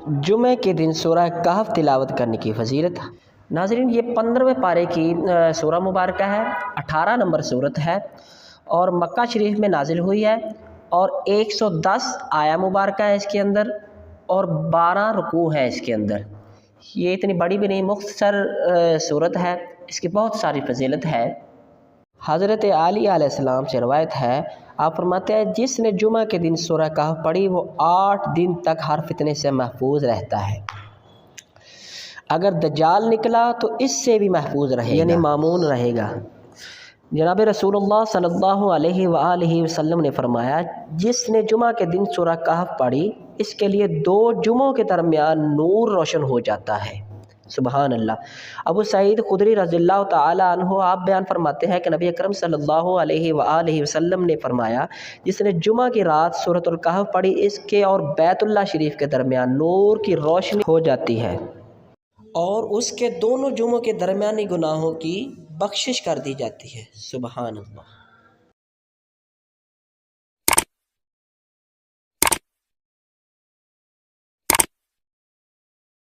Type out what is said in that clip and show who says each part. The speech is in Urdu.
Speaker 1: جمعہ کے دن سورہ کہف تلاوت کرنے کی فضیلت۔ ناظرین، یہ 15ویں پارے کی سورہ مبارکہ ہے، 18 نمبر سورت ہے اور مکہ شریف میں نازل ہوئی ہے اور 110 آیہ مبارکہ ہے اس کے اندر اور 12 رکوع ہے اس کے اندر۔ یہ اتنی بڑی بھی نہیں، مختصر سورت ہے، اس کی بہت ساری فضیلت ہے۔ حضرت علی علیہ السلام سے روایت ہے، آپ فرماتے ہیں جس نے جمعہ کے دن سورہ کہف پڑھی وہ 8 دن تک ہر فتنے سے محفوظ رہتا ہے۔ اگر دجال نکلا تو اس سے بھی محفوظ رہے گا، یعنی مامون رہے گا۔ جناب رسول اللہ صلی اللہ علیہ وآلہ وسلم نے فرمایا جس نے جمعہ کے دن سورہ کہف پڑھی اس کے لیے 2 جمعوں کے درمیان نور روشن ہو جاتا ہے۔ سبحان اللہ۔ ابو سعید خدری رضی اللہ تعالی عنہ آپ بیان فرماتے ہیں کہ نبی اکرم صلی اللہ علیہ وآلہ وسلم نے فرمایا جس نے جمعہ کی رات سورۃ الکہف پڑھی اس کے اور بیت اللہ شریف کے درمیان نور کی روشنی ہو جاتی ہے اور اس کے دونوں جمعوں کے درمیانی گناہوں کی بخشش کر دی جاتی ہے۔ سبحان اللہ۔